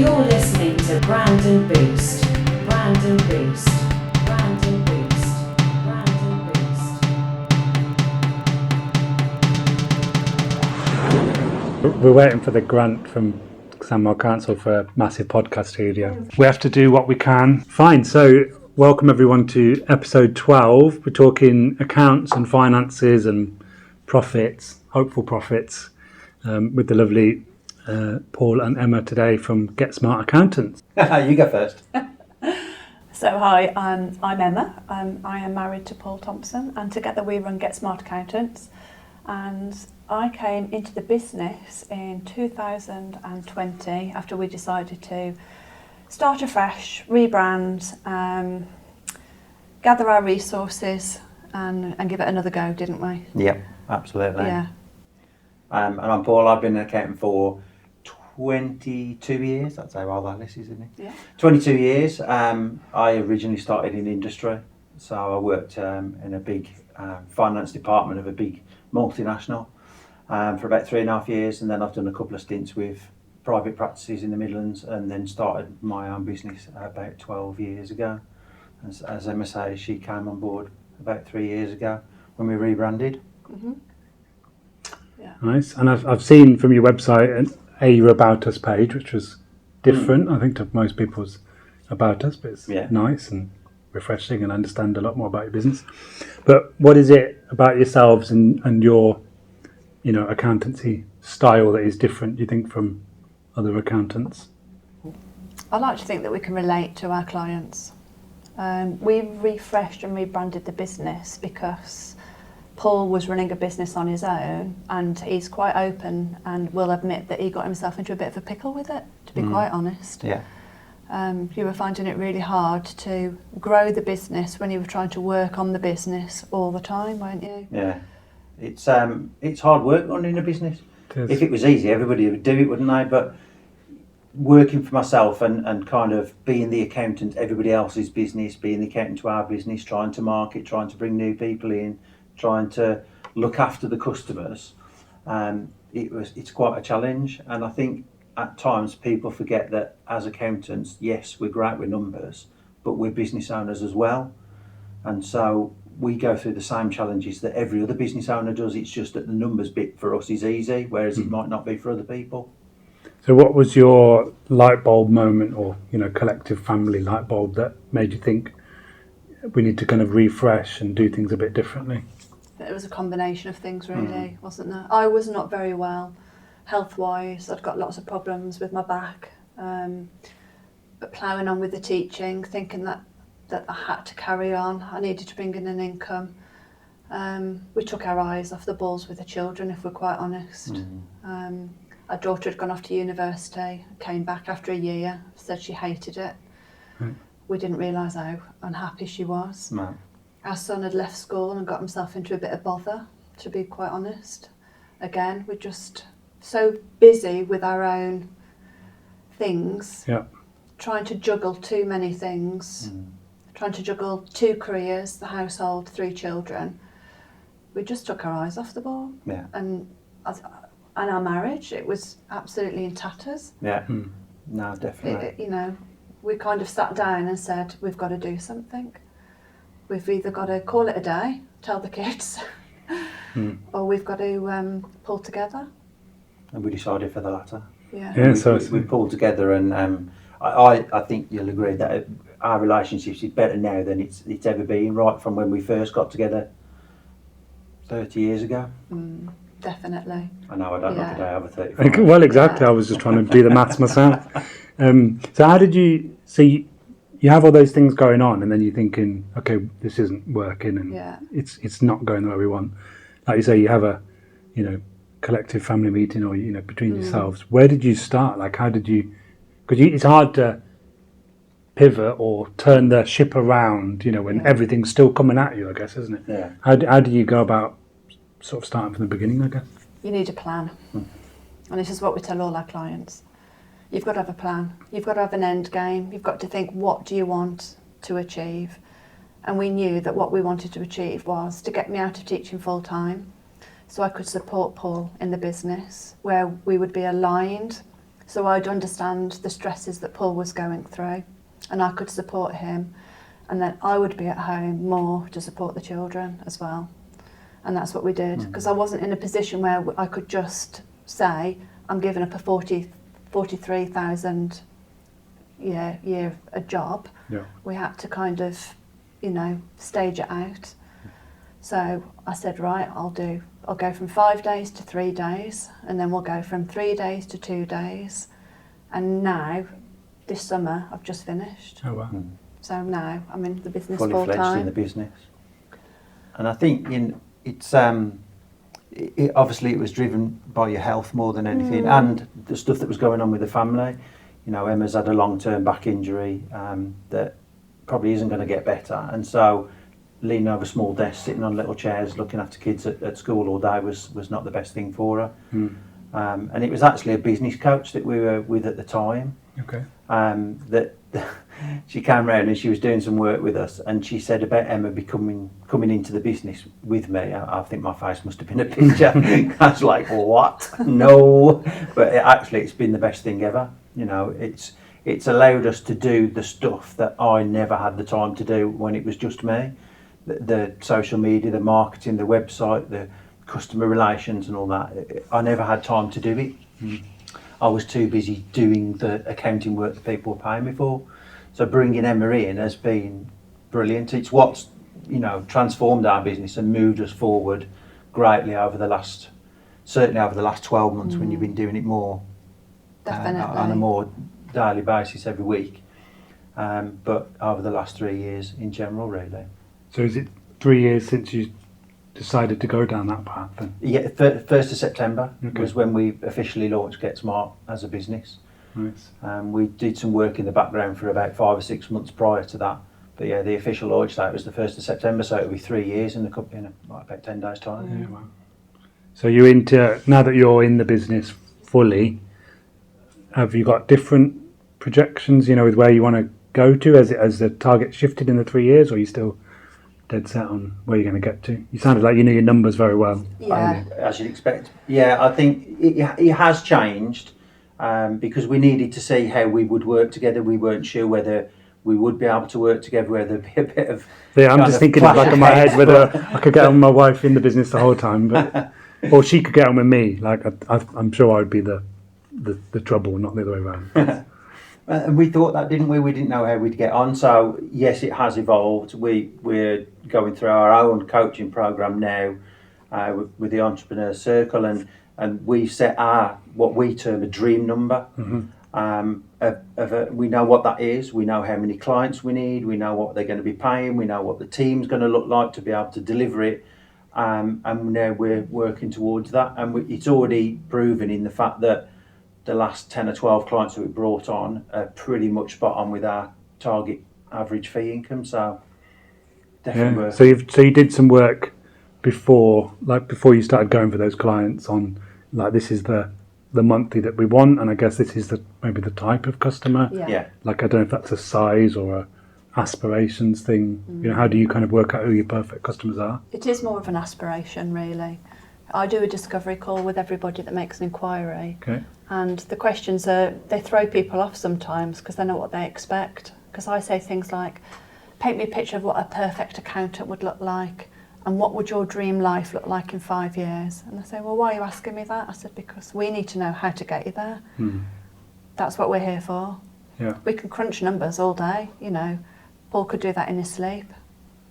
You're listening to Brandon Boost. Brandon Boost. Brandon Boost. Brandon Boost. We're waiting for the grant from Samwell Council for a massive podcast studio. We have to do what we can. Fine, so welcome everyone to episode 12. We're talking accounts and finances and profits, hopeful profits, with the lovely Paul and Emma today from Get Smart Accountants. You go first. So hi, I'm Emma. I am married to Paul Thompson, and together we run Get Smart Accountants. And I came into the business in 2020 after we decided to start afresh, rebrand, gather our resources and give it another go, didn't we? Yep, absolutely. Yeah. And I'm Paul. I've been an accountant for 22 years. That's how old Alice is, isn't it? Yeah. 22 years. I originally started in industry. So I worked in a big finance department of a big multinational for about 3.5 years, and then I've done a couple of stints with private practices in the Midlands, and then started my own business about 12 years ago. As Emma says, she came on board about 3 years ago when we rebranded. Mm-hmm. Yeah. Nice. And I've seen from your website your About Us page, which was different, I think, to most people's About Us, but it's nice and refreshing and understand a lot more about your business. But what is it about yourselves and your, accountancy style that is different, you think, from other accountants? I like to think that we can relate to our clients. We refreshed and rebranded the business because Paul was running a business on his own, and he's quite open and will admit that he got himself into a bit of a pickle with it, to be quite honest. Yeah. You were finding it really hard to grow the business when you were trying to work on the business all the time, weren't you? Yeah. It's hard work running a business. If it was easy, everybody would do it, wouldn't they? But working for myself and kind of being the accountant, everybody else's business, being the accountant to our business, trying to market, trying to bring new people in, trying to look after the customers, it's quite a challenge. And I think at times people forget that as accountants, yes, we're great with numbers, but we're business owners as well. And so we go through the same challenges that every other business owner does. It's just that the numbers bit for us is easy, whereas it might not be for other people. So what was your light bulb moment or, collective family light bulb that made you think we need to kind of refresh and do things a bit differently? It was a combination of things, really, wasn't there? I was not very well health-wise. I'd got lots of problems with my back, but ploughing on with the teaching, thinking that I had to carry on. I needed to bring in an income. We took our eyes off the balls with the children, if we're quite honest. Our daughter had gone off to university, came back after a year, said she hated it. We didn't realise how unhappy she was. No. Our son had left school and got himself into a bit of bother, to be quite honest. Again, we're just so busy with our own things, trying to juggle too many things, trying to juggle 2 careers, the household, 3 children. We just took our eyes off the ball. Yeah. And our marriage, it was absolutely in tatters. Yeah. No, definitely. We kind of sat down and said, we've got to do something. We've either got to call it a day, tell the kids, or we've got to pull together. And we decided for the latter. Yeah. We pulled together, and I think you'll agree that our relationship is better now than it's ever been, right from when we first got together 30 years ago. Definitely. I know I don't look a day over 35. Well, exactly. I was just trying to do the maths myself. So how did you see? You have all those things going on, and then you're thinking, okay, this isn't working, and it's not going the way we want. Like you say, you have a, collective family meeting, or between yourselves. Where did you start? Like, how did you? Because it's hard to pivot or turn the ship around, when everything's still coming at you, I guess, isn't it? Yeah. How do you go about sort of starting from the beginning, I guess? You need a plan. And this is what we tell all our clients. You've got to have a plan. You've got to have an end game. You've got to think, what do you want to achieve? And we knew that what we wanted to achieve was to get me out of teaching full time so I could support Paul in the business, where we would be aligned So I'd understand the stresses that Paul was going through, and I could support him. And then I would be at home more to support the children as well. And that's what we did, because I wasn't in a position where I could just say, I'm giving up a 43,000 year a job. Yeah. We had to kind of, stage it out. So I said, right, I'll go from 5 days to 3 days, and then we'll go from 3 days to 2 days. And now, this summer, I've just finished. Oh, wow. So now I'm in the business Fully full fledged time. in the business. And I think it's obviously it was driven by your health more than anything, and the stuff that was going on with the family. Emma's had a long-term back injury that probably isn't going to get better, and so leaning over small desks, sitting on little chairs, looking after kids at school all day was not the best thing for her. And it was actually a business coach that we were with at the time. Okay. That she came round and she was doing some work with us, and she said about Emma coming into the business with me. I think my face must have been a picture. I was like, what? No. But it's been the best thing ever. It's allowed us to do the stuff that I never had the time to do when it was just me. The social media, the marketing, the website, the customer relations and all that. I never had time to do it. I was too busy doing the accounting work that people were paying me for. So bringing Emma in has been brilliant. It's what's transformed our business and moved us forward greatly certainly over the last 12 months when you've been doing it more on a more daily basis every week. But over the last 3 years in general, really. So is it 3 years since you decided to go down that path then? Yeah, 1st of September Okay. was when we officially launched Get Smart as a business. Nice. We did some work in the background for about 5 or 6 months prior to that. But yeah, the official launch date was the 1st of September, so it'll be 3 years in about 10 days' time. Yeah, wow. So now that you're in the business fully, have you got different projections, with where you want to go to? Has the target shifted in the 3 years, or are you still dead set on where you're going to get to? You sounded like you knew your numbers very well. Yeah. As you'd expect. Yeah, I think it has changed because we needed to see how we would work together. We weren't sure whether we would be able to work together, whether there'd be a bit of... Yeah, I'm just thinking in the back of my head whether I could get on with my wife in the business the whole time, or she could get on with me. Like I'm sure I'd be the trouble, not the other way around. And we thought that, didn't we? We didn't know how we'd get on. So yes, it has evolved. We're going through our own coaching program now with the Entrepreneur Circle, and we set what we term a dream number. We know what that is. We know how many clients we need. We know what they're going to be paying. We know what the team's going to look like to be able to deliver it. And now we're working towards that. And it's already proven in the fact that the last 10 or 12 clients that we brought on are pretty much spot on with our target average fee income. So definitely. Yeah. So you did some work before you started going for those clients on, like, this is the monthly that we want, and I guess this is maybe the type of customer. Yeah. Like, I don't know if that's a size or a aspirations thing. How do you kind of work out who your perfect customers are? It is more of an aspiration, really. I do a discovery call with everybody that makes an inquiry. Okay. And the questions they throw people off sometimes because they know what they expect. Because I say things like, paint me a picture of what a perfect accountant would look like, and what would your dream life look like in 5 years? And they say, well, why are you asking me that? I said, because we need to know how to get you there. That's what we're here for. Yeah. We can crunch numbers all day, Paul could do that in his sleep.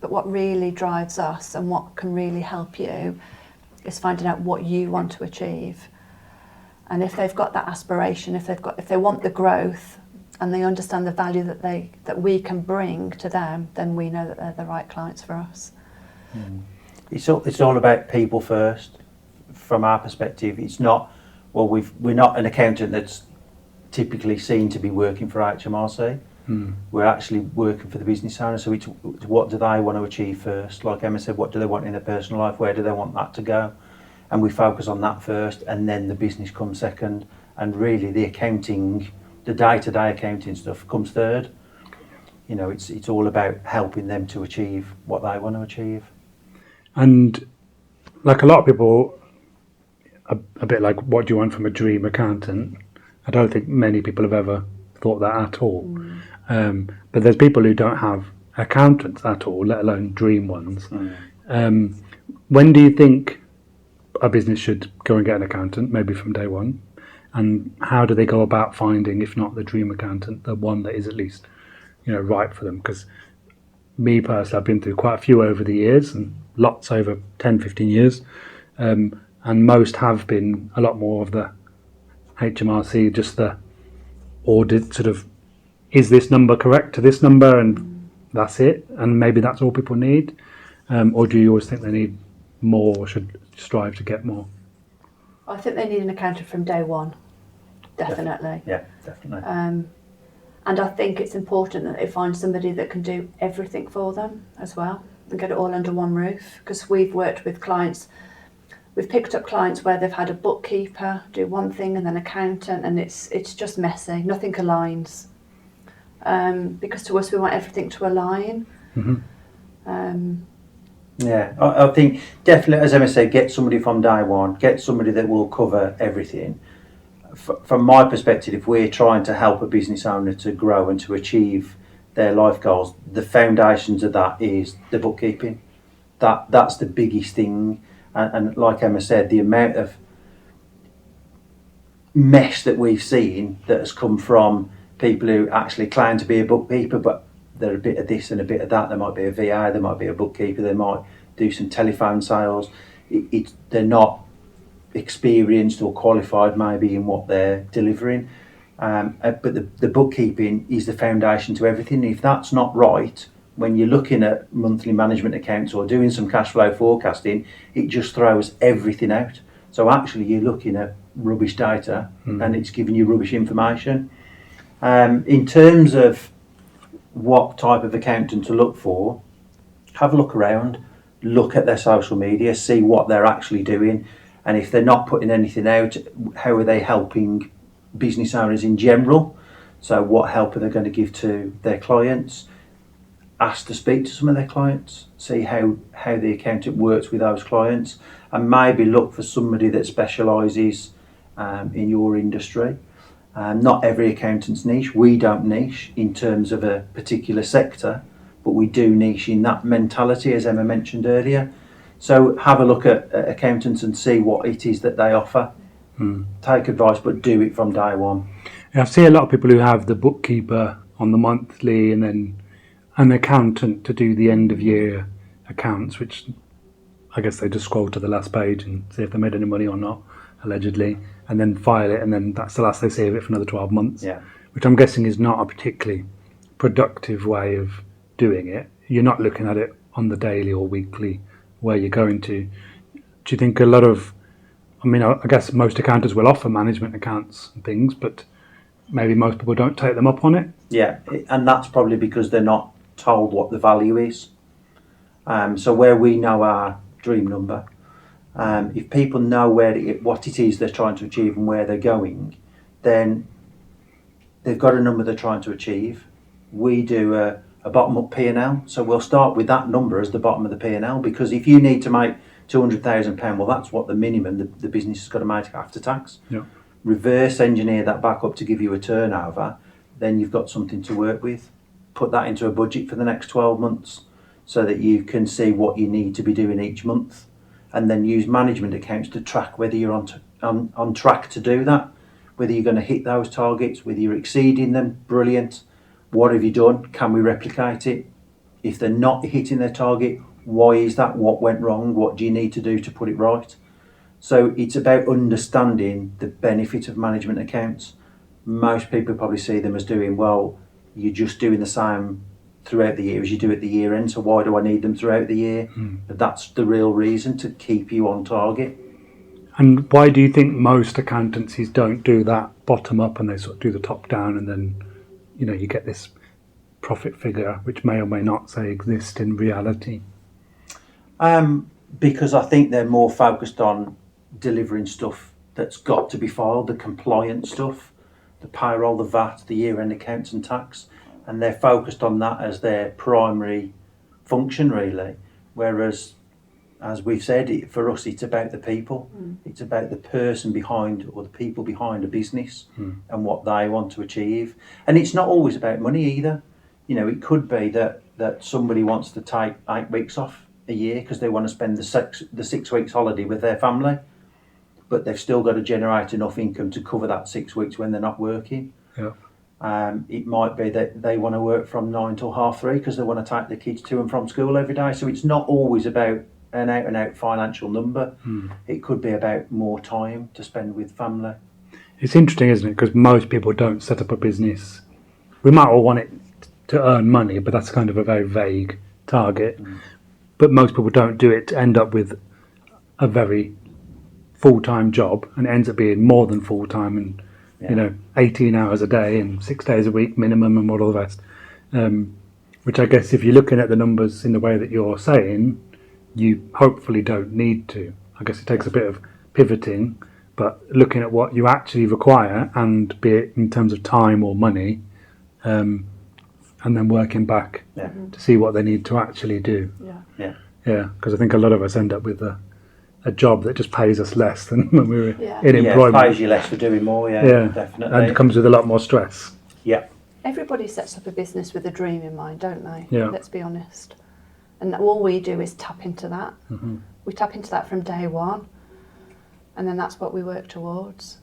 But what really drives us and what can really help you is finding out what you want to achieve. And if they've got that aspiration, if they want the growth and they understand the value that we can bring to them, then we know that they're the right clients for us. It's all about people first. From our perspective, it's not. Well, we're not an accountant that's typically seen to be working for HMRC. We're actually working for the business owner. So it's what do they want to achieve first? Like Emma said, what do they want in their personal life? Where do they want that to go? And we focus on that first, and then the business comes second. And really, the accounting, the day-to-day accounting stuff comes third. It's all about helping them to achieve what they want to achieve. And like a lot of people, a bit like, what do you want from a dream accountant? I don't think many people have ever thought that at all. But there's people who don't have accountants at all, let alone dream ones. When do you think a business should go and get an accountant, maybe from day one? And how do they go about finding, if not the dream accountant, the one that is at least, right for them? Because me personally, I've been through quite a few over the years, and lots over 10, 15 years. And most have been a lot more of the HMRC, just the audit sort of, is this number correct to this number, and that's it, and maybe that's all people need? Or do you always think they need more, or should strive to get more? I think they need an accountant from day one, definitely. Yeah, definitely. And I think it's important that they find somebody that can do everything for them as well, and get it all under one roof. Because we've worked with clients, we've picked up clients where they've had a bookkeeper do one thing and then accountant, and it's just messy. Nothing aligns. Because to us, we want everything to align. Yeah, I think definitely, as Emma said, get somebody from day one, get somebody that will cover everything. From my perspective, if we're trying to help a business owner to grow and to achieve their life goals, the foundations of that is the bookkeeping. That's the biggest thing. And like Emma said, the amount of mess that we've seen that has come from people who actually claim to be a bookkeeper, but they're a bit of this and a bit of that. There might be a VA, there might be a bookkeeper, they might do some telephone sales. They're not experienced or qualified maybe in what they're delivering. But the bookkeeping is the foundation to everything. If that's not right, when you're looking at monthly management accounts or doing some cash flow forecasting, it just throws everything out. So actually you're looking at rubbish data and it's giving you rubbish information. In terms of what type of accountant to look for, have a look around, look at their social media, see what they're actually doing, and if they're not putting anything out, how are they helping business owners in general? So what help are they going to give to their clients? Ask to speak to some of their clients, see how the accountant works with those clients, and maybe look for somebody that specialises in your industry. Not every accountant's niche. We don't niche in terms of a particular sector, but we do niche in that mentality, as Emma mentioned earlier. So have a look at accountants and see what it is that they offer. Take advice, but do it from day one. Yeah, I see a lot of people who have the bookkeeper on the monthly and then an accountant to do the end of year accounts, which I guess they just scroll to the last page and see if they made any money or not, allegedly, and then file it, and then that's the last they see of it for another 12 months. Yeah. Which I'm guessing is not a particularly productive way of doing it. You're not looking at it on the daily or weekly where you're going to. Do you think a lot of, I guess most accountants will offer management accounts and things, but maybe most people don't take them up on it? Yeah, and that's probably because they're not told what the value is. So where we know our dream number, if people know what it is they're trying to achieve and where they're going, then they've got a number they're trying to achieve. We do a bottom-up P&L, so we'll start with that number as the bottom of the P&L, because if you need to make £200,000, well, that's what the minimum the business has got to make after tax. Yeah. Reverse engineer that back up to give you a turnover, then you've got something to work with. Put that into a budget for the next 12 months so that you can see what you need to be doing each month, and then use management accounts to track whether you're on track to do that, whether you're going to hit those targets, whether you're exceeding them. Brilliant. What have you done? Can we replicate it? If they're not hitting their target, why is that? What went wrong? What do you need to do to put it right? So it's about understanding the benefit of management accounts. Most people probably see them as doing, well, you're just doing the same throughout the year as you do at the year end, so why do I need them throughout the year? But that's the real reason, to keep you on target. And why do you think most accountancies don't do that bottom up and they sort of do the top down, and then you get this profit figure which may or may not say exist in reality? Because I think they're more focused on delivering stuff that's got to be filed, the compliance stuff, the payroll, the VAT, the year-end accounts and tax, and they're focused on that as their primary function, really. Whereas as we've said, for us, it's about the people. It's about the person behind, or the people behind a business, and what they want to achieve. And it's not always about money either. You know, it could be that somebody wants to take 8 weeks off a year because they want to spend the 6 weeks holiday with their family, but they've still got to generate enough income to cover that 6 weeks when they're not working. Yeah. It might be that they want to work from 9 till 3:30 because they want to take the kids to and from school every day. So it's not always about an out and out financial number. It could be about more time to spend with family. It's interesting, isn't it? Because most people don't set up a business. We might all want it to earn money, but that's kind of a very vague target. But most people don't do it to end up with a very full-time job, and it ends up being more than full-time, and you know, 18 hours a day and 6 days a week minimum and all the rest. Which I guess, if you're looking at the numbers in the way that you're saying, you hopefully don't need to. I guess it takes a bit of pivoting, but looking at what you actually require, and be it in terms of time or money, and then working back to see what they need to actually do. Yeah, because I think a lot of us end up with a job that just pays us less than when we were in employment. Yeah, pays you less for doing more, definitely. And it comes with a lot more stress. Yeah. Everybody sets up a business with a dream in mind, don't they? Yeah. Let's be honest. And all we do is tap into that. We tap into that from day one, and then that's what we work towards.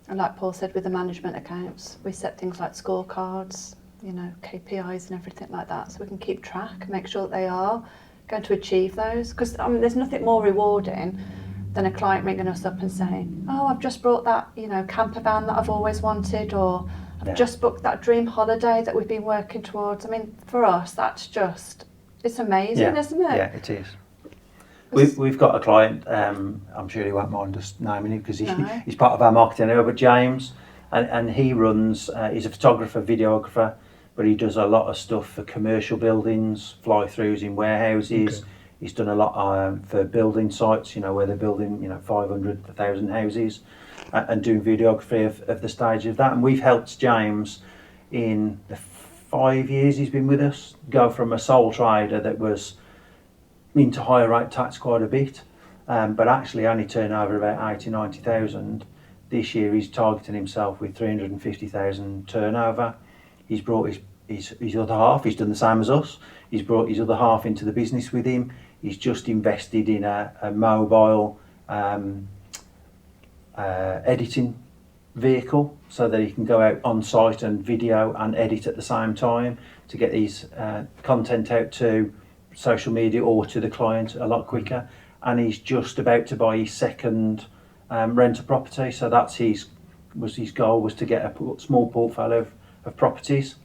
And like Paul said, with the management accounts, we set things like scorecards, you know, KPIs and everything like that, so we can keep track, make sure that they are going to achieve those. Because there's nothing more rewarding than a client ringing us up and saying, "Oh, I've just brought that, you know, camper van that I've always wanted," or "I've just booked that dream holiday that we've been working towards." I mean, for us, that's just, it's amazing, isn't it? Yeah, it is. We've got a client, I'm sure he won't mind us naming him because he's part of our marketing anyway, but James, and he runs, he's a photographer, videographer, but he does a lot of stuff for commercial buildings, fly-throughs in warehouses. Okay. He's done a lot for building sites, you know, where they're building, you know, 500, 1,000 houses, and doing videography of the stage of that. And we've helped James in the 5 years he's been with us go from a sole trader that was into higher rate tax quite a bit, but actually only turn over about 80, 90,000. This year he's targeting himself with 350,000 turnover. He's brought his other half, he's done the same as us, he's brought his other half into the business with him. He's just invested in a mobile editing vehicle so that he can go out on site and video and edit at the same time to get his content out to social media or to the client a lot quicker. And he's just about to buy his second rental property, so that's his goal was to get a small portfolio of properties,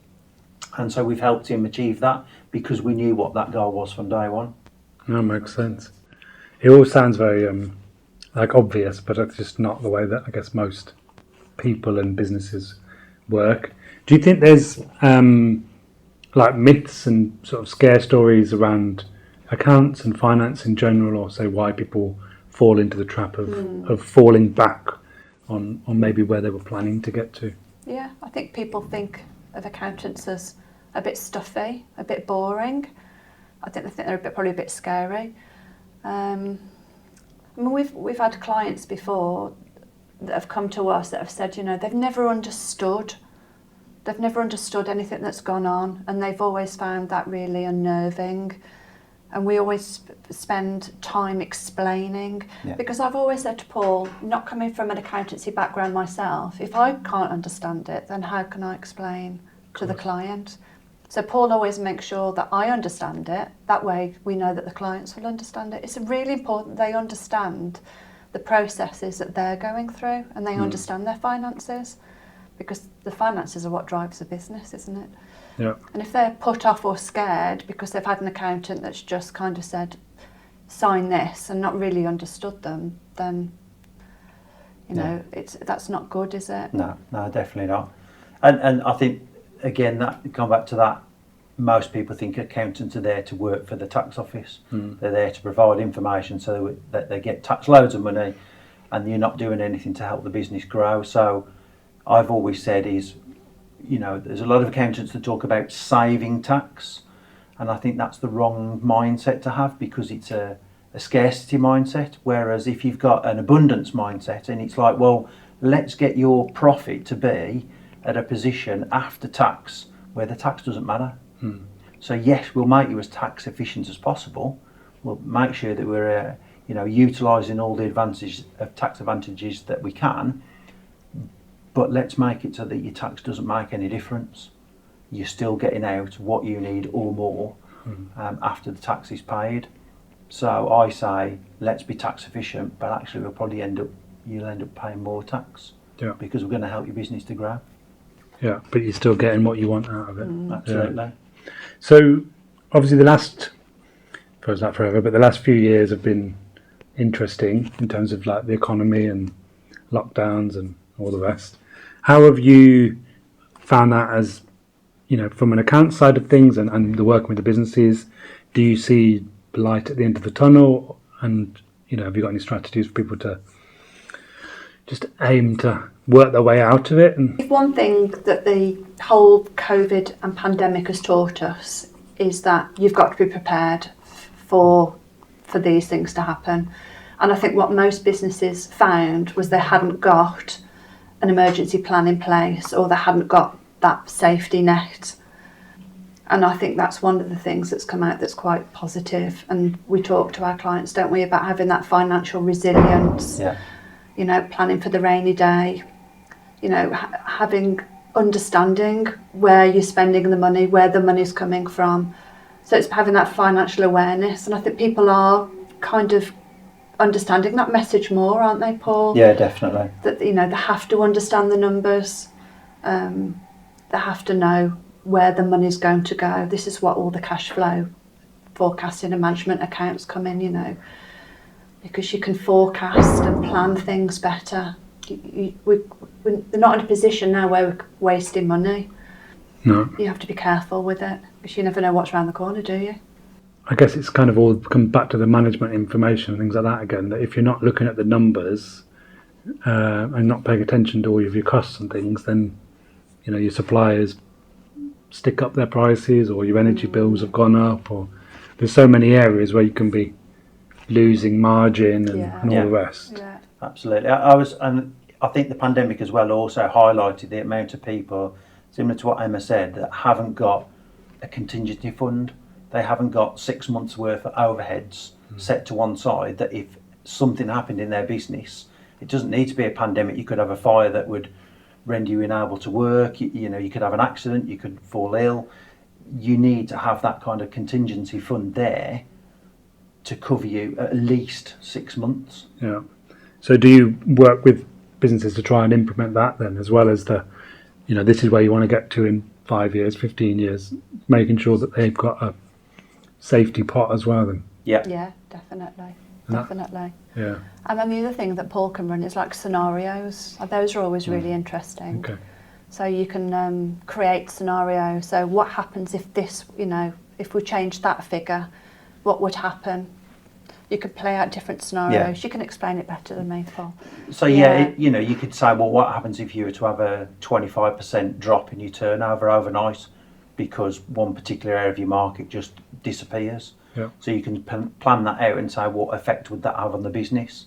and so we've helped him achieve that because we knew what that goal was from day one. That makes sense. It all sounds very like obvious, but it's just not the way that I guess most people and businesses work. Do you think there's like myths and sort of scare stories around accounts and finance in general, or say why people fall into the trap of falling back on maybe where they were planning to get to? Yeah, I think people think of accountants as a bit stuffy, a bit boring. I think they think they're probably a bit scary. I mean, we've had clients before that have come to us that have said, you know, they've never understood anything that's gone on, and they've always found that really unnerving. And we always spend time explaining, because I've always said to Paul, not coming from an accountancy background myself, if I can't understand it, then how can I explain to the client? So Paul always makes sure that I understand it. That way we know that the clients will understand it. It's really important they understand the processes that they're going through, and they understand their finances, because the finances are what drives the business, isn't it? Yeah. And if they're put off or scared because they've had an accountant that's just kind of said, sign this, and not really understood them, then, you know, that's not good, is it? No, definitely not. And I think, again, that come back to that, most people think accountants are there to work for the tax office. They're there to provide information so that they get taxed loads of money, and you're not doing anything to help the business grow. So I've always said is, you know, there's a lot of accountants that talk about saving tax, and I think that's the wrong mindset to have, because it's a a scarcity mindset. Whereas if you've got an abundance mindset, and it's like, well, let's get your profit to be at a position after tax where the tax doesn't matter. So yes, we'll make you as tax efficient as possible. We'll make sure that we're utilising all the tax advantages that we can, but let's make it so that your tax doesn't make any difference. You're still getting out what you need or more after the tax is paid. So I say, let's be tax efficient, but actually you'll end up paying more tax because we're going to help your business to grow. Yeah, but you're still getting what you want out of it. Absolutely. Yeah. So obviously the last few years have been interesting in terms of like the economy and lockdowns and all the rest. How have you found that as, from an account side of things and the working with the businesses? Do you see light at the end of the tunnel? And, have you got any strategies for people to just aim to work their way out of it? And one thing that the whole COVID and pandemic has taught us is that you've got to be prepared for these things to happen. And I think what most businesses found was they hadn't got an emergency plan in place, or they hadn't got that safety net. And I think that's one of the things that's come out that's quite positive. And we talk to our clients, don't we, about having that financial resilience, planning for the rainy day, having understanding where you're spending the money, where the money's coming from. So it's having that financial awareness. And I think people are kind of understanding that message more, aren't they, Paul? Yeah, definitely. That, they have to understand the numbers. They have to know where the money's going to go. This is what all the cash flow forecasting and management accounts come in, because you can forecast and plan things better. We're not in a position now where we're wasting money. No. You have to be careful with it, because you never know what's around the corner, do you? I guess it's kind of all come back to the management information and things like that again, that if you're not looking at the numbers and not paying attention to all of your costs and things, then your suppliers stick up their prices, or your energy bills have gone up, or there's so many areas where you can be losing margin and all the rest. Yeah. Absolutely. I think the pandemic as well also highlighted the amount of people, similar to what Emma said, that haven't got a contingency fund. They haven't got 6 months worth of overheads set to one side, that if something happened in their business, it doesn't need to be a pandemic. You could have a fire that would render you unable to work. You could have an accident. You could fall ill. You need to have that kind of contingency fund there to cover you at least 6 months. Yeah. So do you work with businesses to try and implement that then, as well as this is where you want to get to in 5 years, 15 years, making sure that they've got a safety pot as well then? Yeah. Yeah, definitely. Yeah. And then the other thing that Paul can run is like scenarios. Those are always really interesting. Okay. So you can create scenarios. So what happens if this, if we change that figure, what would happen? You could play out different scenarios. You can explain it better than me, Paul. So you could say, well, what happens if you were to have a 25% drop in your turnover overnight because one particular area of your market just disappears? Yeah. So you can plan that out and say, what effect would that have on the business?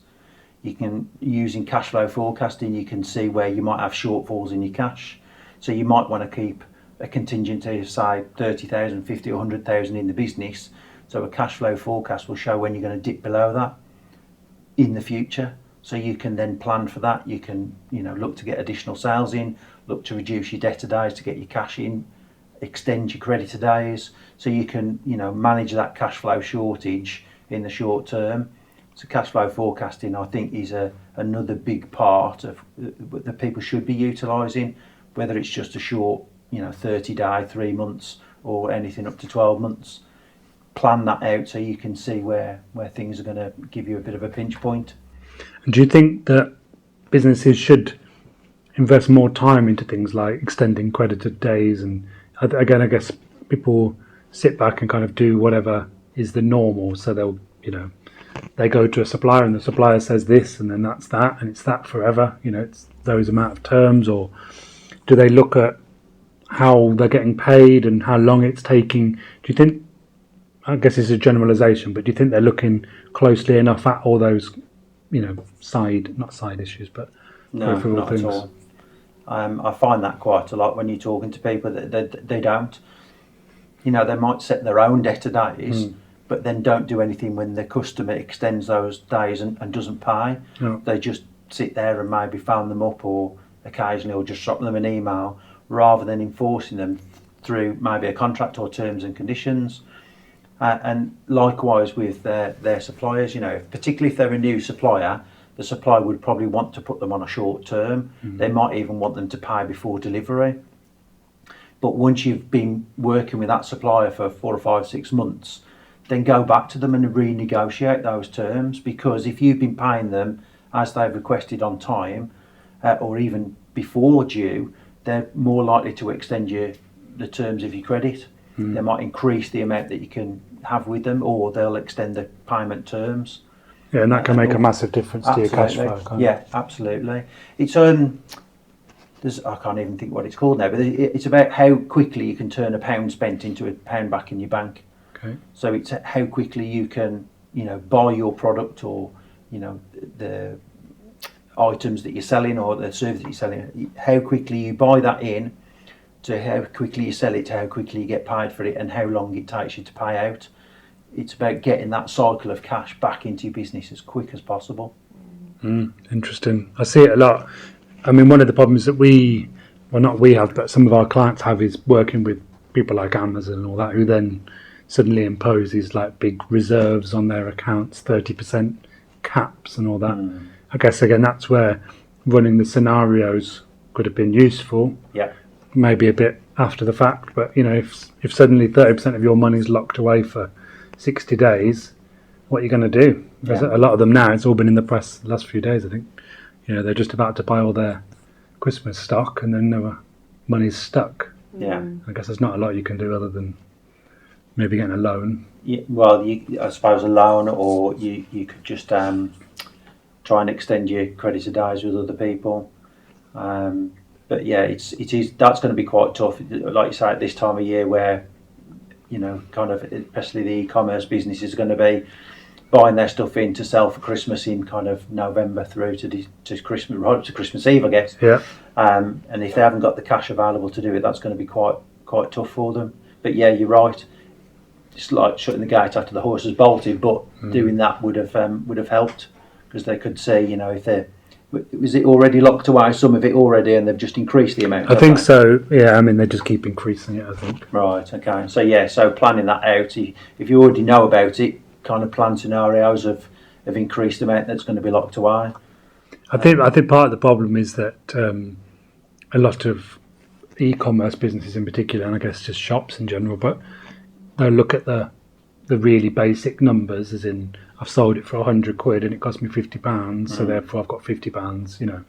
You can, using cash flow forecasting, you can see where you might have shortfalls in your cash. So you might want to keep a contingency of, say, 30,000, 50 or 100,000 in the business. So a cash flow forecast will show when you're going to dip below that in the future. So you can then plan for that. You can, look to get additional sales in, look to reduce your debtor days to get your cash in, extend your creditor days. So you can, manage that cash flow shortage in the short term. So cash flow forecasting, I think, is another big part of that people should be utilising, whether it's just a short, 30-day, 3 months, or anything up to 12 months. Plan that out so you can see where things are going to give you a bit of a pinch point. And do you think that businesses should invest more time into things like extending creditor days? And again, I guess people sit back and kind of do whatever is the normal. So they'll, they go to a supplier and the supplier says this and then that's that and it's that forever. It's those amount of terms. Or do they look at how they're getting paid and how long it's taking? Do you think I guess it's a generalisation, but do you think they're looking closely enough at all those, not side issues, but No, peripheral not things? at all. I find that quite a lot when you're talking to people that they don't. They might set their own debtor days, but then don't do anything when the customer extends those days and doesn't pay. No. They just sit there and maybe phone them up, or occasionally, or just drop them an email, rather than enforcing them through maybe a contract or terms and conditions. And likewise with their suppliers, particularly if they're a new supplier, the supplier would probably want to put them on a short term. They might even want them to pay before delivery. But once you've been working with that supplier for 4 or 5, 6 months, then go back to them and renegotiate those terms, because if you've been paying them as they've requested on time, or even before due, they're more likely to extend the terms of your credit. They might increase the amount that you can have with them, or they'll extend the payment terms. Yeah, and that can make a massive difference to your cash flow. Can't Yeah, absolutely. It's I can't even think what it's called now, but it's about how quickly you can turn a pound spent into a pound back in your bank. Okay. So it's how quickly you can, buy your product, or, the items that you're selling or the service that you're selling. How quickly you buy that in, to how quickly you sell it, to how quickly you get paid for it, and how long it takes you to pay out. It's about getting that cycle of cash back into your business as quick as possible. Interesting. I see it a lot. I mean, one of the problems that not we have, but some of our clients have, is working with people like Amazon and all that, who then suddenly impose these like big reserves on their accounts, 30% caps and all that. I guess again, that's where running the scenarios could have been useful. Yeah. Maybe a bit after the fact, but if suddenly 30% of your money's locked away for 60 days, what are you going to do? Because a lot of them now, it's all been in the press the last few days, I think. They're just about to buy all their Christmas stock, and then their money's stuck. Yeah. I guess there's not a lot you can do other than maybe getting a loan. Yeah, well, I suppose a loan, or you could just try and extend your creditor days with other people. But yeah, that's going to be quite tough, like you say, at this time of year, where kind of, especially the e-commerce business is going to be buying their stuff in to sell for Christmas in kind of November through to Christmas, right up to Christmas Eve, I guess. Yeah. And if they haven't got the cash available to do it, that's going to be quite tough for them. But yeah, you're right. It's like shutting the gate after the horse has bolted, but doing that would have helped, because they could see, was it already locked away, some of it already, and they've just increased the amount? I think so. Yeah, I mean, they just keep increasing it, I think. Right. Okay. So planning that out. If you already know about it, kind of plan scenarios of increased amount that's going to be locked away. I think part of the problem is that a lot of e-commerce businesses in particular, and I guess just shops in general, but they'll look at the really basic numbers, as in, I've sold it for £100 and it cost me £50, so therefore I've got £50,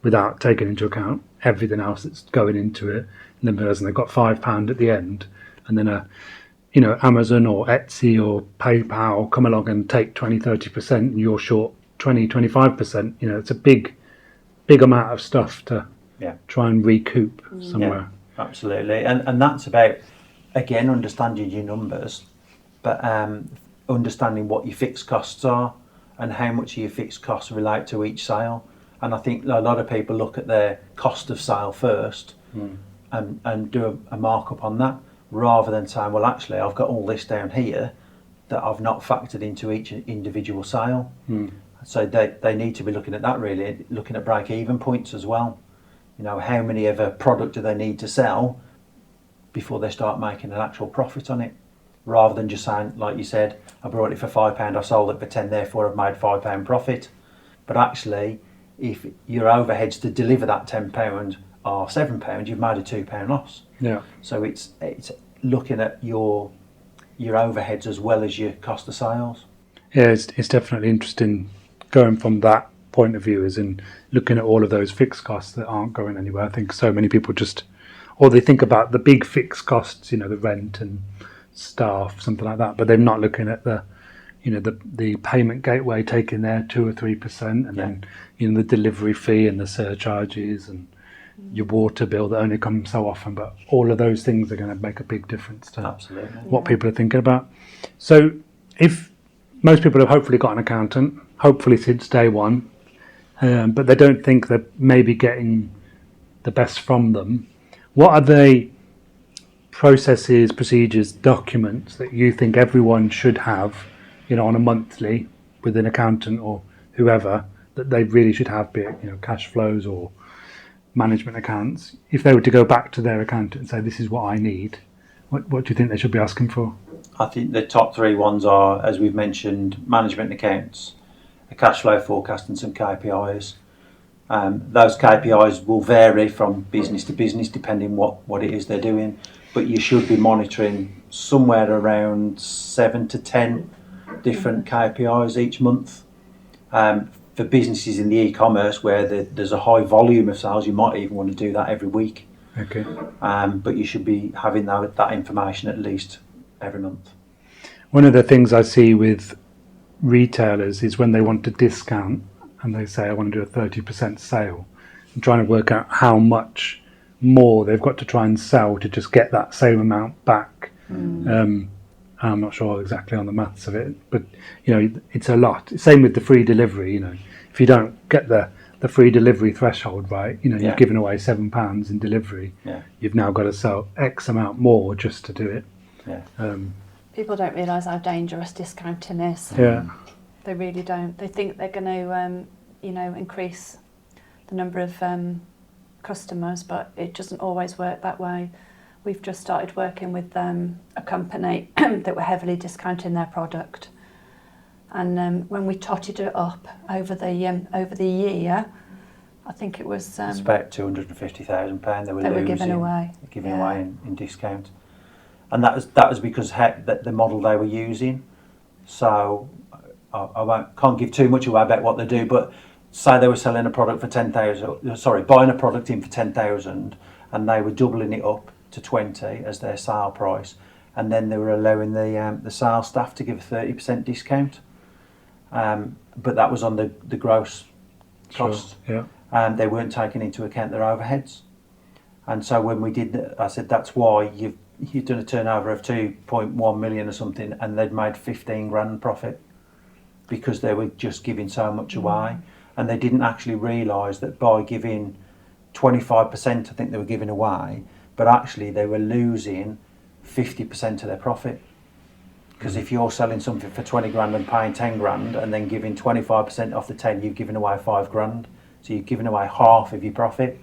without taking into account everything else that's going into it. And then they've got £5 at the end, and then Amazon or Etsy or PayPal come along and take 20-30%, and you're short 20-25%. It's a big amount of stuff to try and recoup somewhere. Yeah, absolutely. And that's about, again, understanding your numbers, but understanding what your fixed costs are and how much of your fixed costs relate to each sale. And I think a lot of people look at their cost of sale first and do a markup on that, rather than saying, well, actually, I've got all this down here that I've not factored into each individual sale. So they need to be looking at that, really, looking at break-even points as well. How many of a product do they need to sell before they start making an actual profit on it, rather than just saying, like you said, I brought it for £5, I sold it for 10, therefore I've made £5 profit. But actually, if your overheads to deliver that £10 are £7, you've made a £2 loss. Yeah. So it's looking at your overheads as well as your cost of sales. Yeah, it's definitely interesting going from that point of view, as in looking at all of those fixed costs that aren't going anywhere. I think so many people they think about the big fixed costs, the rent and staff, something like that, but they're not looking at the payment gateway taking their 2 or 3%, and then the delivery fee and the surcharges, and your water bill that only comes so often, but all of those things are going to make a big difference to Absolutely. what people are thinking about. So if most people have hopefully got an accountant, hopefully since day one, but they don't think they're maybe getting the best from them, what are the processes, procedures, documents that you think everyone should have, on a monthly with an accountant or whoever, that they really should have, be it, cash flows or management accounts, if they were to go back to their accountant and say, this is what I need, what do you think they should be asking for? I think the top three ones are, as we've mentioned, management accounts, a cash flow forecast and some KPIs. Those KPIs will vary from business to business depending what it is they're doing, but you should be monitoring somewhere around 7 to 10 different KPIs each month. For businesses in the e-commerce where there's a high volume of sales, you might even want to do that every week. Okay. But you should be having that information at least every month. One of the things I see with retailers is when they want to discount and they say, I want to do a 30% sale, I'm trying to work out how much more they've got to try and sell to just get that same amount back. I'm not sure exactly on the maths of it, but it's a lot. Same with the free delivery. If you don't get the free delivery threshold right, you've given away £7 in delivery. Yeah. You've now got to sell X amount more just to do it. Yeah. People don't realise how dangerous discounting is. Yeah. They really don't. They think they're going to, increase the number of customers, but it doesn't always work that way. We've just started working with a company that were heavily discounting their product, and when we totted it up over the year, I think it was it's about £250,000 they were giving away, in discount, and that was because the model they were using. So I can't give too much away about what they do, but say they were selling a product for buying a product in for 10,000, and they were doubling it up to 20 as their sale price, and then they were allowing the sales staff to give a 30% discount, but that was on the gross cost. Sure. Yeah. And they weren't taking into account their overheads. And so when we did, I said, that's why you've done a turnover of 2.1 million or something, and they'd made 15 grand profit because they were just giving so much away, and they didn't actually realise that by giving 25%, I think they were giving away, but actually they were losing 50% of their profit. Because if you're selling something for 20 grand and paying 10 grand and then giving 25% off the 10, you've given away 5 grand. So you've given away half of your profit.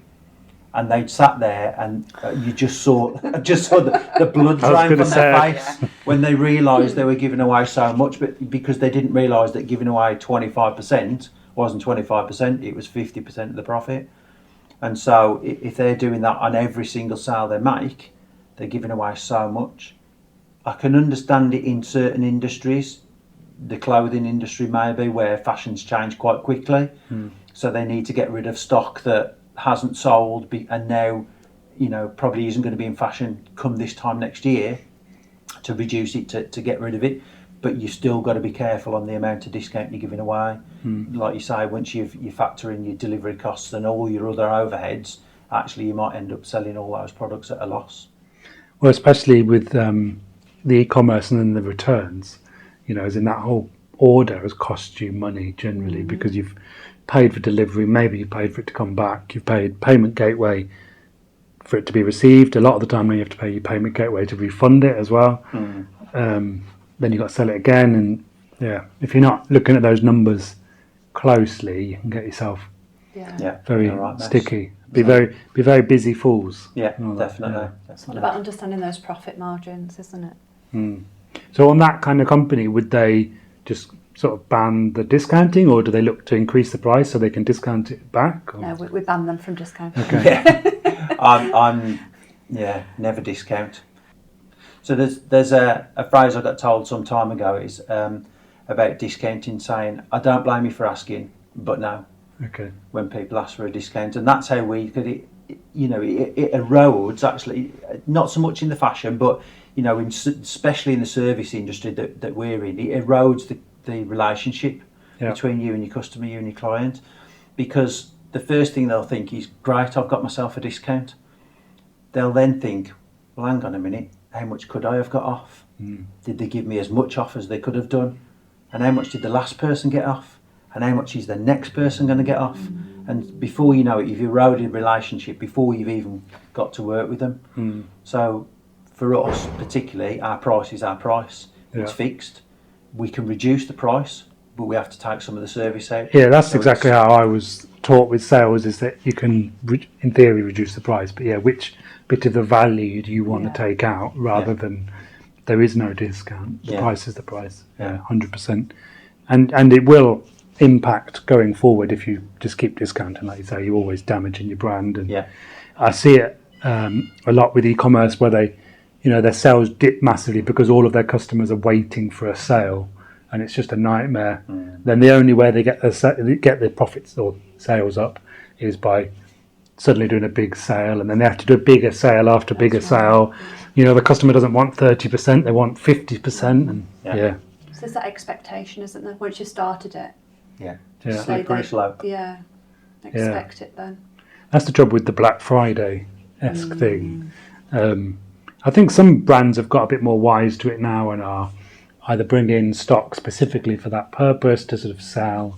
And they'd sat there and you just saw the blood drain from their face when they realised they were giving away so much, but because they didn't realise that giving away 25% wasn't 25%, it was 50% of the profit. And so if they're doing that on every single sale they make, they're giving away so much. I can understand it in certain industries, the clothing industry maybe, where fashions change quite quickly. So they need to get rid of stock that hasn't sold and now, probably isn't going to be in fashion come this time next year, to reduce it, to get rid of it. But you've still got to be careful on the amount of discount you're giving away. Like you say, once you factor in your delivery costs and all your other overheads, actually you might end up selling all those products at a loss. Well, especially with the e-commerce and then the returns, as in that whole order has cost you money generally, because you've paid for delivery, maybe you paid for it to come back, you've paid payment gateway for it to be received. A lot of the time you have to pay your payment gateway to refund it as well. Then you've got to sell it again, and if you're not looking at those numbers closely, you can get yourself very sticky. Be very busy fools. Yeah, definitely. It's all about understanding those profit margins, isn't it? So on that kind of company, would they just sort of ban the discounting, or do they look to increase the price so they can discount it back? Or? No, we ban them from discounting. Okay. I'm never discount. So there's a phrase I got told some time ago is about discounting, saying, I don't blame you for asking, but no. Okay. When people ask for a discount, and that's how it erodes, actually, not so much in the fashion, but especially in the service industry that we're in, it erodes the relationship between you and your customer, you and your client, because the first thing they'll think is, great, I've got myself a discount. They'll then think, well, hang on a minute, how much could I have got off? Did they give me as much off as they could have done? And how much did the last person get off? And how much is the next person going to get off? And before you know it, you've eroded a relationship before you've even got to work with them. So for us particularly, our price is our price. It's fixed. We can reduce the price, but we have to take some of the service out. Yeah, that's exactly how I was taught with sales, is that you can, in theory, reduce the price. But yeah, which bit of the value do you want to take out rather than there is no discount. The price is the price. Yeah, 100%. And it will impact going forward if you just keep discounting. Like you say, you're always damaging your brand. And I see it a lot with e-commerce where they, their sales dip massively because all of their customers are waiting for a sale, and it's just a nightmare. Then the only way they get the profits or sales up is by suddenly doing a big sale, and then they have to do a bigger sale after bigger sale. The customer doesn't want 30%, they want 50%. And So there's that expectation, isn't there? Once you started it. Slippery slope. Expect it then. That's the job with the Black Friday-esque thing. I think some brands have got a bit more wise to it now and are either bringing in stock specifically for that purpose to sort of sell.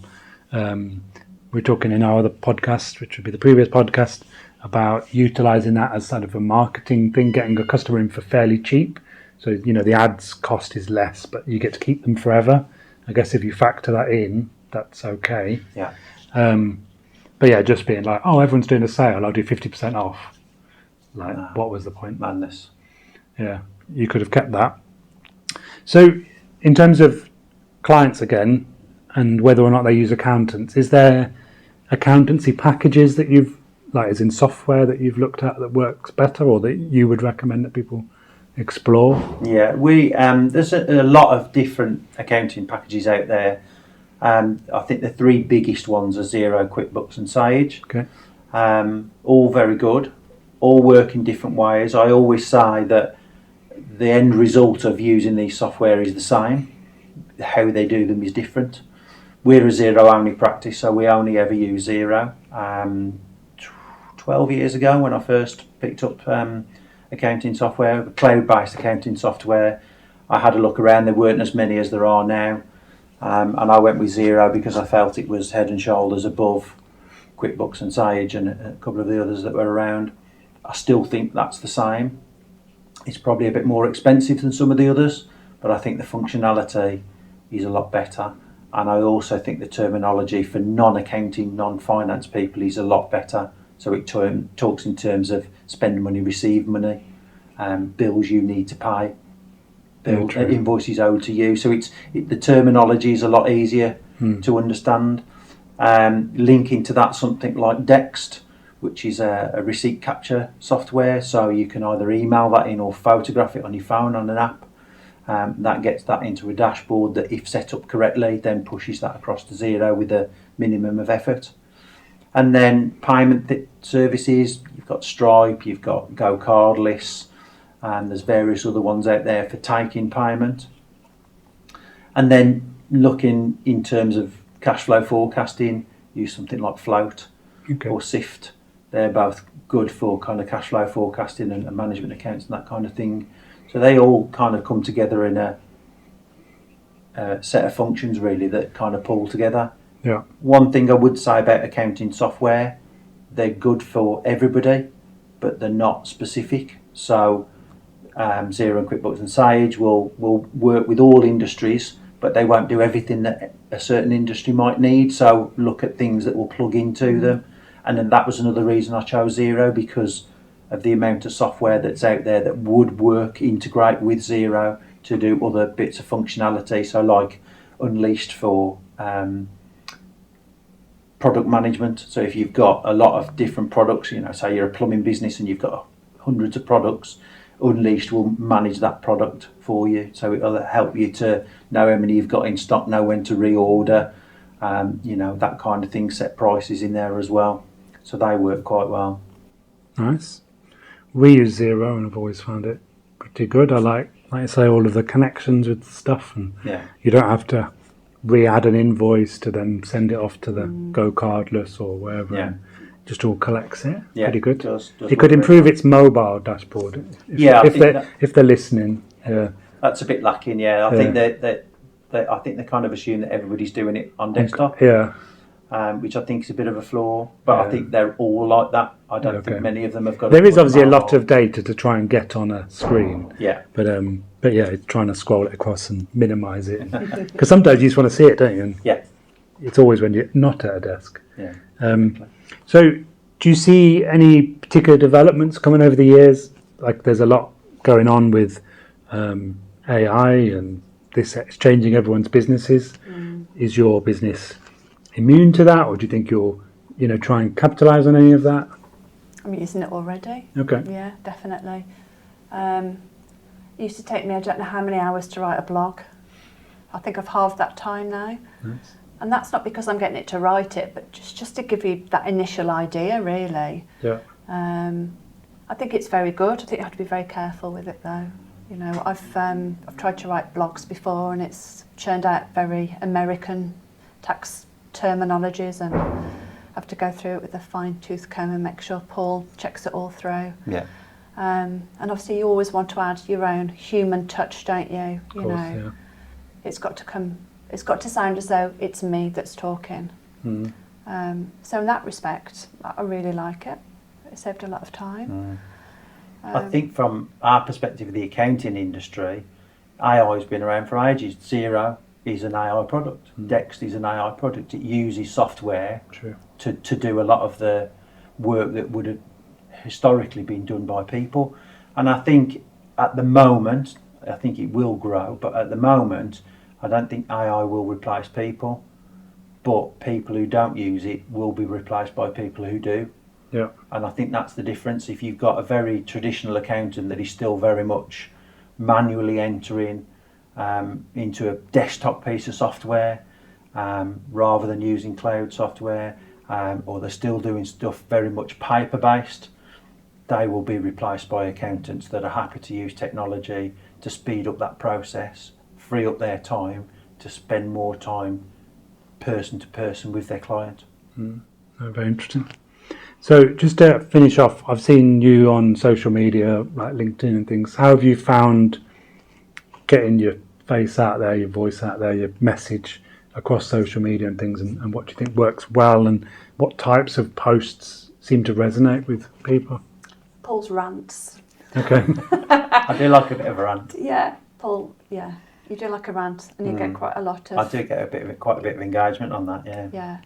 We're talking in our other podcast, which would be the previous podcast, about utilising that as sort of a marketing thing, getting a customer in for fairly cheap. So, the ads cost is less, but you get to keep them forever. I guess if you factor that in, that's okay. But yeah, just being like, oh, everyone's doing a sale, I'll do 50% off. Like, what was the point? Madness. Yeah, you could have kept that. So, in terms of clients again, and whether or not they use accountants, is there accountancy packages that you've, like as in software, that you've looked at that works better, or that you would recommend that people explore? Yeah, there's a lot of different accounting packages out there. I think the three biggest ones are Xero, QuickBooks and Sage. Okay. All very good, all work in different ways. I always say that the end result of using these software is the same. How they do them is different. We're a Xero only practice, so we only ever use Xero. 12 years ago when I first picked up accounting software, cloud-based accounting software, I had a look around. There weren't as many as there are now. And I went with Xero because I felt it was head and shoulders above QuickBooks and Sage and a couple of the others that were around. I still think that's the same. It's probably a bit more expensive than some of the others, but I think the functionality is a lot better. And I also think the terminology for non-accounting, non-finance people is a lot better. So it talks in terms of spend money, receive money, bills you need to pay, invoices owed to you. So the terminology is a lot easier to understand. Linking to that something like Dext, which is a receipt capture software. So you can either email that in or photograph it on your phone on an app. That gets that into a dashboard that, if set up correctly, then pushes that across to Xero with a minimum of effort. And then payment services, you've got Stripe, you've got Go Cardless, and there's various other ones out there for taking payment. And then looking in terms of cash flow forecasting, use something like Float or Sift. They're both good for kind of cash flow forecasting and management accounts and that kind of thing. So they all kind of come together in a set of functions really that kind of pull together. Yeah. One thing I would say about accounting software, they're good for everybody, but they're not specific. So Xero and QuickBooks and Sage will work with all industries, but they won't do everything that a certain industry might need. So look at things that will plug into them. And then that was another reason I chose Xero, because of the amount of software that's out there that would integrate with Xero to do other bits of functionality. So like Unleashed for product management. So if you've got a lot of different products, say you're a plumbing business and you've got hundreds of products, Unleashed will manage that product for you. So it'll help you to know how many you've got in stock, know when to reorder, that kind of thing, set prices in there as well. So they work quite well. Nice. We use Xero and I've always found it pretty good. I like I say, all of the connections with the stuff, and you don't have to re-add an invoice to then send it off to the Go Cardless or wherever. Yeah. And just all collects it. Yeah, Pretty good. does It could work improve very its mobile dashboard Yeah, I if think they're that- if they're listening. Yeah. That's a bit lacking. Yeah, I Yeah. think that I think they kind of assume that everybody's doing it on desktop, Yeah. which I think is a bit of a flaw. But I Yeah. think they're all like that. I don't Okay. think many of them have got. There is obviously a lot mobile. of data to try and get on a screen. Yeah, But yeah, it's trying to scroll it across and minimise it. Because sometimes you just want to see it, don't you? And yeah, it's always when you're not at a desk. yeah. So do you see any particular developments coming over the years? Like there's a lot going on with AI and this is changing everyone's businesses. Is your business immune to that, or do you think you'll try and capitalise on any of that? I'm using it already. Okay. Yeah, definitely. It used to take me, I don't know how many hours to write a blog. I think I've halved that time now. Nice. And that's not because I'm getting it to write it, but just to give you that initial idea, really. Yeah. I think it's very good. I think you have to be very careful with it, though. I've tried to write blogs before, and it's churned out very American tax terminologies, and I have to go through it with a fine-tooth comb and make sure Paul checks it all through. Yeah. And obviously, you always want to add your own human touch, don't you? Of course, yeah. It's got to come. It's got to sound as though it's me that's talking. Mm. So in that respect, I really like it. It saved a lot of time. I think from our perspective of the accounting industry, AI has been around for ages. Xero is an AI product. Dext is an AI product. It uses software True. to do a lot of the work that would have historically been done by people. And I think at the moment, I think it will grow, but at the moment, I don't think AI will replace people, but people who don't use it will be replaced by people who do. Yeah. And I think that's the difference. If you've got a very traditional accountant that is still very much manually entering into a desktop piece of software rather than using cloud software, or they're still doing stuff very much paper-based, they will be replaced by accountants that are happy to use technology to speed up that process, free up their time to spend more time person to person with their client. Very interesting. So just to finish off, I've seen you on social media like LinkedIn and things. How have you found getting your face out there, your voice out there, your message across social media and things, and what do you think works well, and what types of posts seem to resonate with people? Paul's rants. Okay. I do like a bit of a rant. Yeah, Paul. Yeah, you do like a rant, and you get quite a lot of. I do get quite a bit of engagement on that, yeah. Yeah.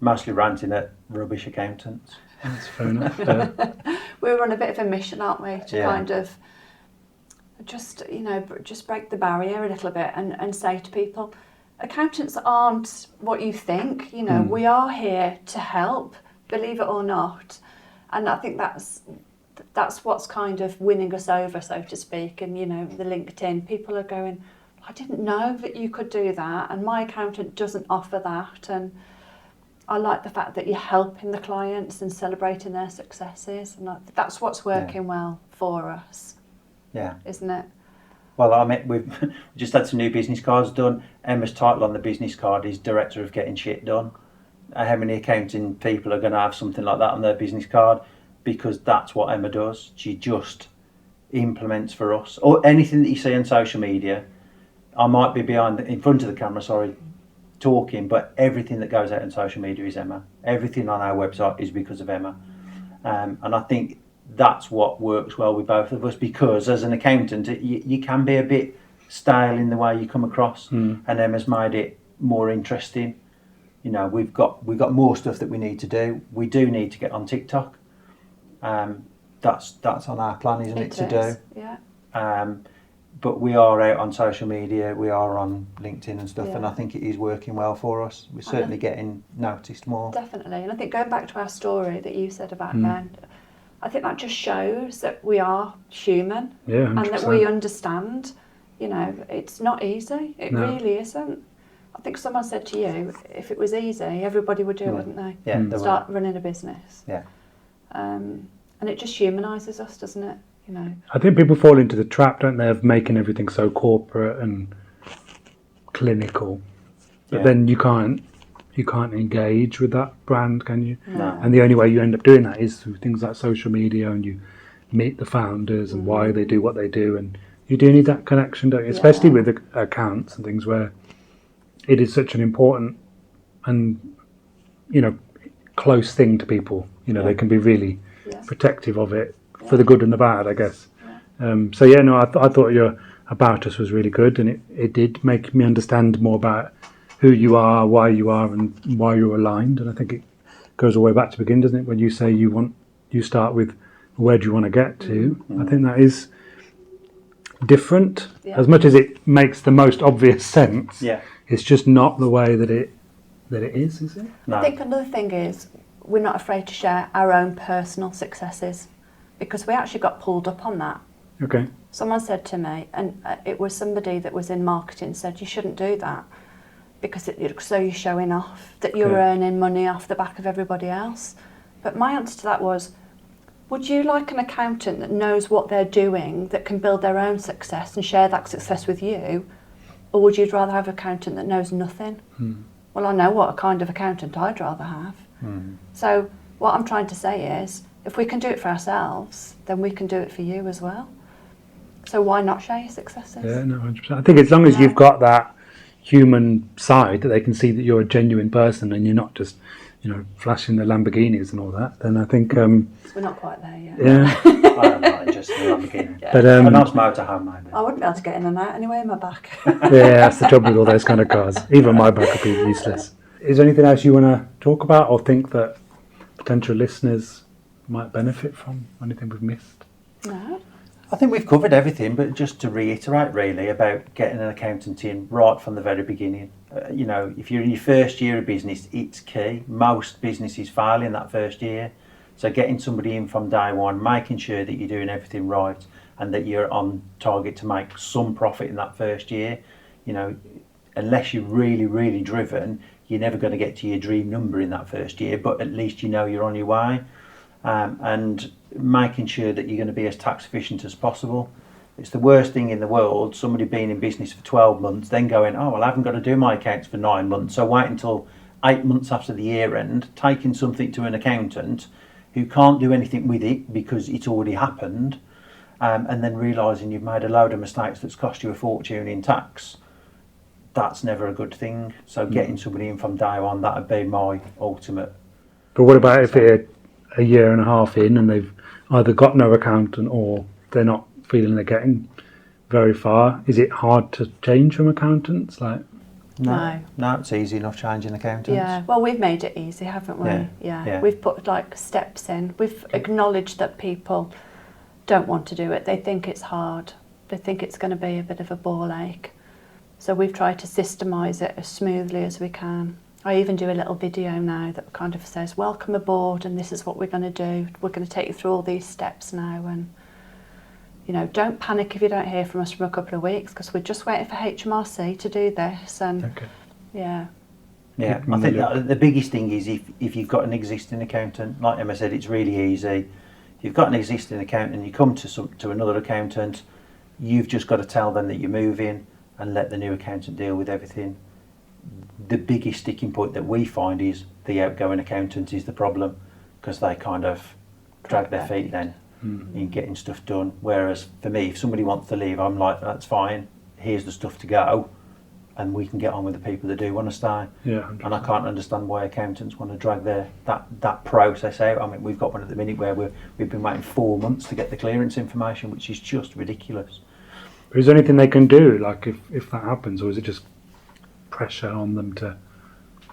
Mostly ranting at rubbish accountants. That's fair enough. We're on a bit of a mission, aren't we, to kind of just break the barrier a little bit and say to people, accountants aren't what you think. We are here to help, believe it or not, and I think that's what's kind of winning us over, so to speak. And the LinkedIn, people are going, I didn't know that you could do that, and my accountant doesn't offer that. And I like the fact that you're helping the clients and celebrating their successes, and that's what's working well for us. Yeah, isn't it? Well, I mean, we've just had some new business cards done. Emma's title on the business card is Director of Getting Shit Done. How many accounting people are going to have something like that on their business card? Because that's what Emma does. She just implements for us. Or anything that you see on social media, I might be in front of the camera, talking, but everything that goes out on social media is Emma. Everything on our website is because of Emma. And I think that's what works well with both of us, because as an accountant, you can be a bit stale in the way you come across, and Emma's made it more interesting. We've got more stuff that we need to do. We do need to get on TikTok. That's on our plan, isn't it to do? Yeah. But we are out on social media, we are on LinkedIn and stuff, and I think it is working well for us. We're certainly getting noticed more. Definitely, and I think going back to our story that you said about men, I think that just shows that we are human, and that we understand. It's not easy. It really isn't. I think someone said to you, if it was easy, everybody would do it, wouldn't they? Yeah, they start running a business. Yeah. And it just humanises us, doesn't it? I think people fall into the trap, don't they, of making everything so corporate and clinical. But then you can't engage with that brand, can you? No. And the only way you end up doing that is through things like social media, and you meet the founders and why they do what they do, and you do need that connection, don't you? Especially with the accounts and things where it is such an important and close thing to people. They can be really protective of it for the good and the bad, I guess. I thought your About Us was really good, and it did make me understand more about who you are, why you are, and why you're aligned. And I think it goes all the way back to the beginning, doesn't it? When you say you start with where do you want to get to? I think that is different. As much as it makes the most obvious sense, it's just not the way that it is it? No. I think another thing is we're not afraid to share our own personal successes, because we actually got pulled up on that. Okay. Someone said to me, and it was somebody that was in marketing, said you shouldn't do that because it looks so you're showing off that you're earning money off the back of everybody else. But my answer to that was, would you like an accountant that knows what they're doing, that can build their own success and share that success with you? Or would you rather have an accountant that knows nothing? Well, I know what kind of accountant I'd rather have. So what I'm trying to say is, if we can do it for ourselves, then we can do it for you as well. So why not share your successes? Yeah, no, 100%. I think as long as you've got that human side, that they can see that you're a genuine person and you're not just, flashing the Lamborghinis and all that, then I think... We're not quite there yet. Yeah. I don't mind just the Lamborghini. But, A nice motorhome, maybe. I wouldn't be able to get in and out anyway in my back. yeah, that's the trouble with all those kind of cars. Even my back would be useless. Is there anything else you want to talk about or think that potential listeners might benefit from? Anything we've missed? No. I think we've covered everything, but just to reiterate really about getting an accountant in right from the very beginning. If you're in your first year of business, it's key. Most businesses fail in that first year. So getting somebody in from day one, making sure that you're doing everything right and that you're on target to make some profit in that first year. Unless you're really, really driven, you're never going to get to your dream number in that first year, but at least you're on your way. And making sure that you're going to be as tax efficient as possible. It's the worst thing in the world, somebody being in business for 12 months, then going, I haven't got to do my accounts for 9 months, so wait until 8 months after the year end, taking something to an accountant who can't do anything with it because it's already happened, and then realising you've made a load of mistakes that's cost you a fortune in tax. That's never a good thing. So getting somebody in from day one, that would be my ultimate. But what about if they're a year and a half in and they've either got no accountant or they're not feeling they're getting very far? Is it hard to change from accountants? No, it's easy enough changing accountants. Yeah, well, we've made it easy, haven't we? Yeah. We've put steps in. We've acknowledged that people don't want to do it. They think it's hard. They think it's going to be a bit of a ball ache. So we've tried to systemise it as smoothly as we can. I even do a little video now that kind of says, welcome aboard and this is what we're going to do. We're going to take you through all these steps now, and don't panic if you don't hear from us for a couple of weeks, because we're just waiting for HMRC to do this. And I think that the biggest thing is if you've got an existing accountant, like Emma said, it's really easy. If you've got an existing accountant and you come to another accountant, you've just got to tell them that you're moving and let the new accountant deal with everything. The biggest sticking point that we find is the outgoing accountant is the problem, because they kind of drag their feet then in getting stuff done. Whereas for me, if somebody wants to leave, I'm like, that's fine, here's the stuff to go, and we can get on with the people that do want to stay. Yeah, and I can't understand why accountants want to drag that process out. I mean, we've got one at the minute where we've been waiting 4 months to get the clearance information, which is just ridiculous. Is there anything they can do, like if that happens, or is it just pressure on them to?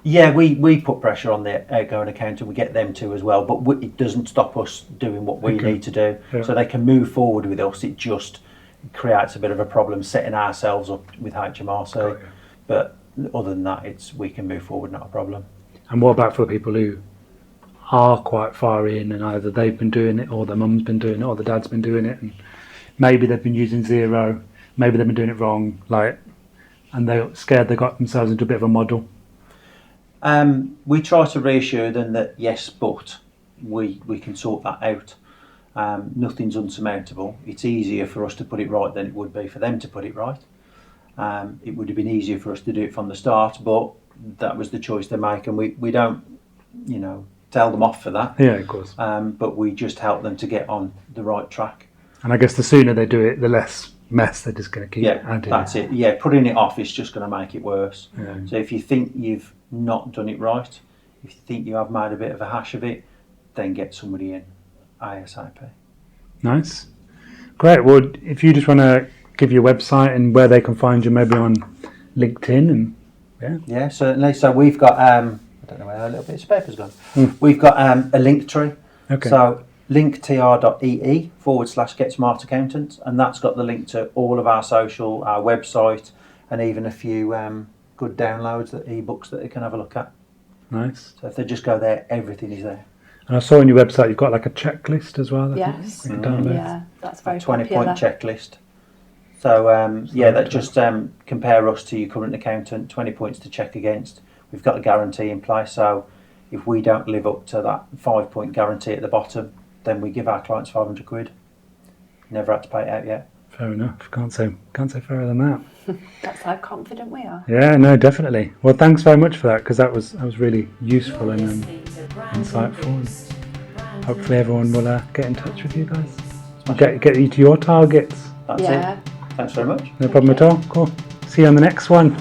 Yeah, we put pressure on the outgoing accountant. We get them to as well, but it doesn't stop us doing what we need to do. Yeah. So they can move forward with us. It just creates a bit of a problem setting ourselves up with HMRC. But other than that, we can move forward, not a problem. And what about for people who are quite far in, and either they've been doing it, or their mum's been doing it, or the dad's been doing it, and maybe they've been using Xero, maybe they've been doing it wrong, and they're scared they got themselves into a bit of a muddle? We try to reassure them that yes, but we can sort that out. Nothing's unsurmountable. It's easier for us to put it right than it would be for them to put it right. It would have been easier for us to do it from the start, but that was the choice they make, and we don't, tell them off for that. Yeah, of course. But we just help them to get on the right track. And I guess the sooner they do it, the less mess they're just going to keep adding. That's it. Yeah, putting it off is just going to make it worse. Yeah. So if you think you've not done it right, if you think you have made a bit of a hash of it, then get somebody in ASAP. Nice. Great. Well, if you just want to give your website and where they can find you, maybe on LinkedIn and Yeah, certainly. So we've got I don't know where a little bit of paper's gone. We've got a link tree. Okay. So linktr.ee/Get Smart Accountants, and that's got the link to all of our social, our website, and even a few good downloads, ebooks that they can have a look at. Nice. So if they just go there, everything is there. And I saw on your website you've got like a checklist as well. Yes. You can download. Yeah, that's very 20-point popular. checklist. So that just compare us to your current accountant, 20 points to check against. We've got a guarantee in place, so if we don't live up to that 5-point guarantee at the bottom, then we give our clients £500. Never had to pay it out yet. Fair enough. Can't say fairer than that. That's how confident we are. Yeah, no, definitely. Well, thanks very much for that, because that was really useful and insightful. And hopefully everyone will get in touch with you guys. Get you to your targets. That's it. Thanks very much. No problem at all. Cool. See you on the next one.